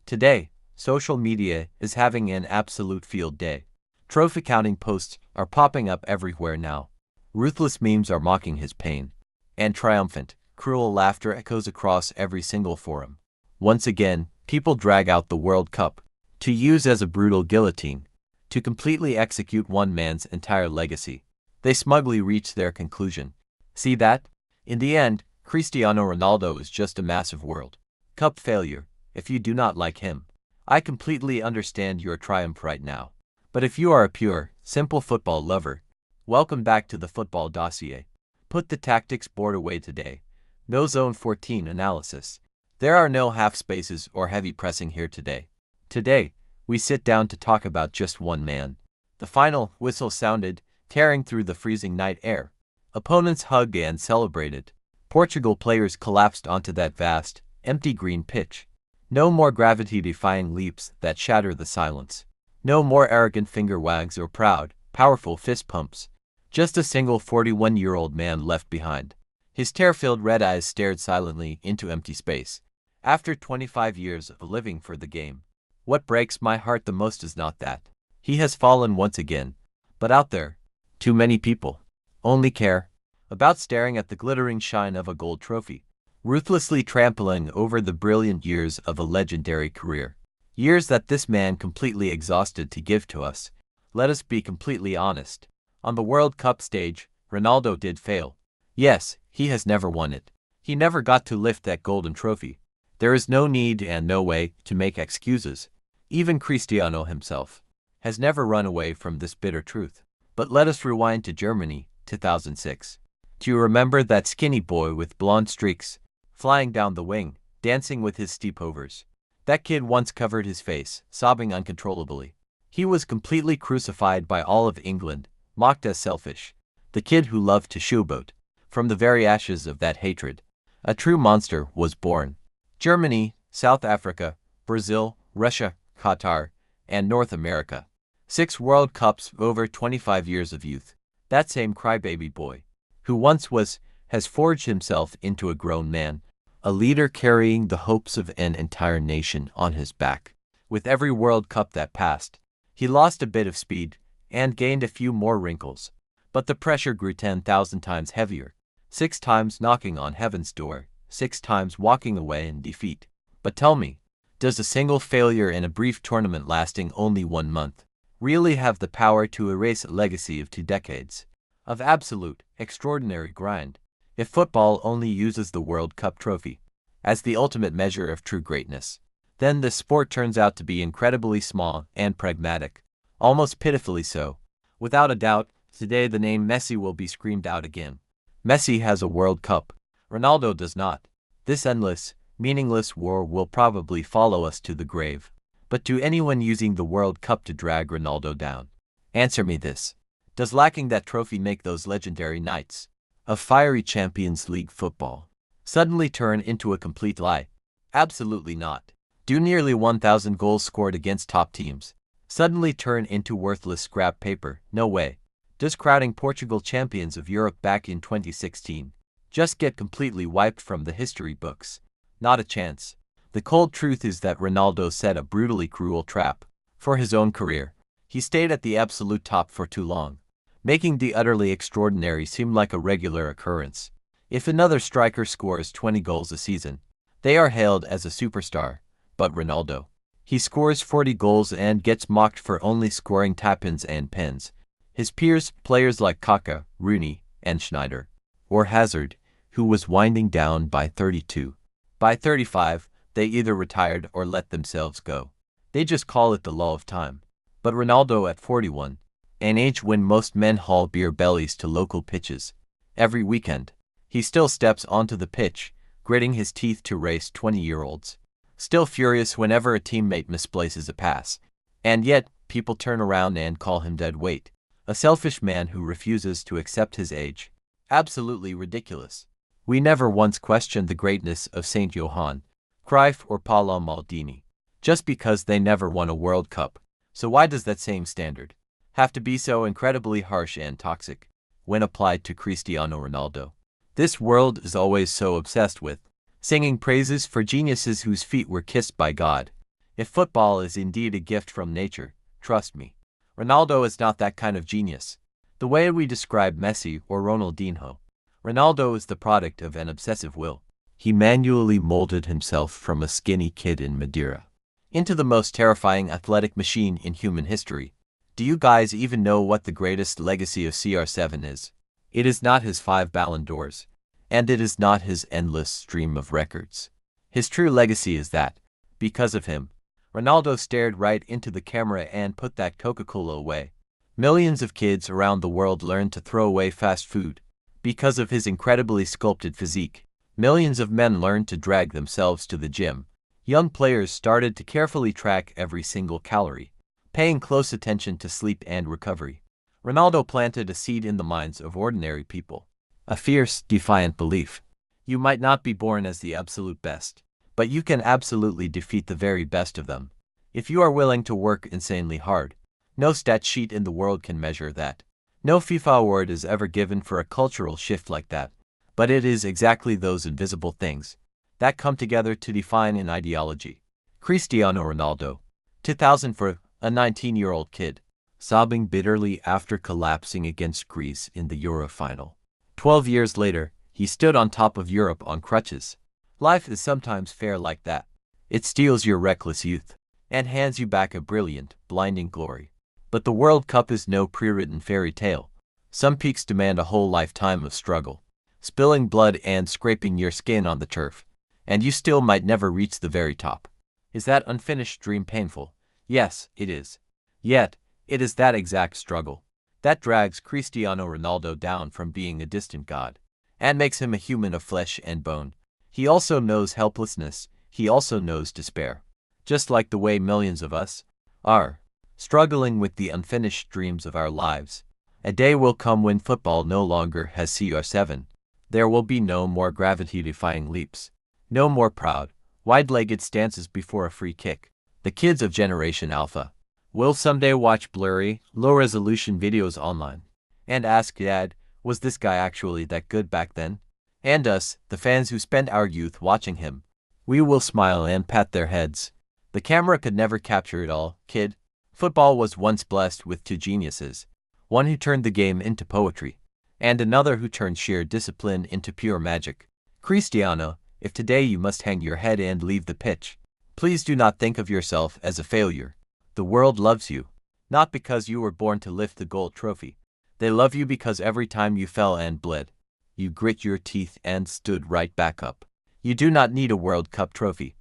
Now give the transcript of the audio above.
Today, social media is having an absolute field day. Trophy counting posts are popping up everywhere now. Ruthless memes are mocking his pain. And triumphant, cruel laughter echoes across every single forum. Once again, people drag out the World Cup to use as a brutal guillotine, to completely execute one man's entire legacy. They smugly reach their conclusion. See that? In the end, Cristiano Ronaldo is just a massive World Cup failure. If you do not like him, I completely understand your triumph right now. But if you are a pure, simple football lover, welcome back to the Football Dossier. Put the tactics board away today. No Zone 14 analysis. There are no half spaces or heavy pressing here today. Today, we sit down to talk about just one man. The final whistle sounded, tearing through the freezing night air. Opponents hugged and celebrated. Portugal players collapsed onto that vast, empty green pitch. No more gravity-defying leaps that shatter the silence. No more arrogant finger wags or proud, powerful fist pumps. Just a single 41-year-old man left behind. His tear-filled red eyes stared silently into empty space. After 25 years of living for the game, what breaks my heart the most is not that he has fallen once again, but out there, too many people only care about staring at the glittering shine of a gold trophy, ruthlessly trampling over the brilliant years of a legendary career. Years that this man completely exhausted to give to us. Let us be completely honest. On the World Cup stage, Ronaldo did fail. Yes, he has never won it. He never got to lift that golden trophy. There is no need and no way to make excuses. Even Cristiano himself has never run away from this bitter truth. But let us rewind to Germany, 2006. Do you remember that skinny boy with blonde streaks, flying down the wing, dancing with his steepovers? That kid once covered his face, sobbing uncontrollably. He was completely crucified by all of England, mocked as selfish. The kid who loved to showboat. From the very ashes of that hatred, a true monster was born. Germany, South Africa, Brazil, Russia, Qatar, and North America. 6 World Cups over 25 years of youth. That same crybaby boy, who once was, has forged himself into a grown man, a leader carrying the hopes of an entire nation on his back. With every World Cup that passed, he lost a bit of speed and gained a few more wrinkles. But the pressure grew 10,000 times heavier. 6 times knocking on heaven's door, 6 times walking away in defeat. But tell me, does a single failure in a brief tournament lasting only 1 month really have the power to erase a legacy of 2 decades of absolute, extraordinary grind? If football only uses the World Cup trophy as the ultimate measure of true greatness, then this sport turns out to be incredibly small and pragmatic, almost pitifully so. Without a doubt, today the name Messi will be screamed out again. Messi has a World Cup. Ronaldo does not. This endless, meaningless war will probably follow us to the grave. But to anyone using the World Cup to drag Ronaldo down, answer me this. Does lacking that trophy make those legendary nights of fiery Champions League football suddenly turn into a complete lie? Absolutely not. Do nearly 1,000 goals scored against top teams suddenly turn into worthless scrap paper? No way. Does crowning Portugal champions of Europe back in 2016 just get completely wiped from the history books? Not a chance. The cold truth is that Ronaldo set a brutally cruel trap for his own career. He stayed at the absolute top for too long, making the utterly extraordinary seem like a regular occurrence. If another striker scores 20 goals a season, they are hailed as a superstar. But Ronaldo, he scores 40 goals and gets mocked for only scoring tap-ins and pens. His peers, players like Kaká, Rooney, and Schneider, or Hazard, who was winding down by 32. By 35, they either retired or let themselves go. They just call it the law of time. But Ronaldo at 41, an age when most men haul beer bellies to local pitches every weekend, he still steps onto the pitch, gritting his teeth to race 20-year-olds. Still furious whenever a teammate misplaces a pass. And yet, people turn around and call him dead weight. A selfish man who refuses to accept his age. Absolutely ridiculous. We never once questioned the greatness of St. Johann, Cruyff or Paolo Maldini, just because they never won a World Cup. So why does that same standard have to be so incredibly harsh and toxic when applied to Cristiano Ronaldo? This world is always so obsessed with singing praises for geniuses whose feet were kissed by God, If football is indeed a gift from nature, trust me, Ronaldo is not that kind of genius. The way we describe Messi or Ronaldinho, Ronaldo is the product of an obsessive will. He manually molded himself from a skinny kid in Madeira into the most terrifying athletic machine in human history. Do you guys even know what the greatest legacy of CR7 is? It is not his 5 Ballon d'Ors, and it is not his endless stream of records. His true legacy is that, because of him, Ronaldo stared right into the camera and put that Coca-Cola away. Millions of kids around the world learned to throw away fast food. Because of his incredibly sculpted physique, millions of men learned to drag themselves to the gym. Young players started to carefully track every single calorie, paying close attention to sleep and recovery. Ronaldo planted a seed in the minds of ordinary people. A fierce, defiant belief. You might not be born as the absolute best, but you can absolutely defeat the very best of them. If you are willing to work insanely hard, no stat sheet in the world can measure that. No FIFA award is ever given for a cultural shift like that. But it is exactly those invisible things that come together to define an ideology. Cristiano Ronaldo, 2000, for a 19-year-old kid, sobbing bitterly after collapsing against Greece in the Euro final. 12 years later, he stood on top of Europe on crutches. Life is sometimes fair like that. It steals your reckless youth and hands you back a brilliant, blinding glory. But the World Cup is no pre-written fairy tale. Some peaks demand a whole lifetime of struggle, spilling blood and scraping your skin on the turf, and you still might never reach the very top. Is that unfinished dream painful? Yes, it is. Yet, it is that exact struggle that drags Cristiano Ronaldo down from being a distant god and makes him a human of flesh and bone. He also knows helplessness, he also knows despair, just like the way millions of us are, struggling with the unfinished dreams of our lives. A day will come when football no longer has CR7. There will be no more gravity-defying leaps, no more proud, wide-legged stances before a free kick. The kids of Generation Alpha will someday watch blurry, low-resolution videos online and ask, "Dad, was this guy actually that good back then?" And us, the fans who spent our youth watching him, we will smile and pat their heads. The camera could never capture it all, kid. Football was once blessed with 2 geniuses, one who turned the game into poetry, and another who turned sheer discipline into pure magic. Cristiano, if today you must hang your head and leave the pitch, please do not think of yourself as a failure. The world loves you, not because you were born to lift the gold trophy. They love you because every time you fell and bled, you grit your teeth and stood right back up. You do not need a World Cup trophy.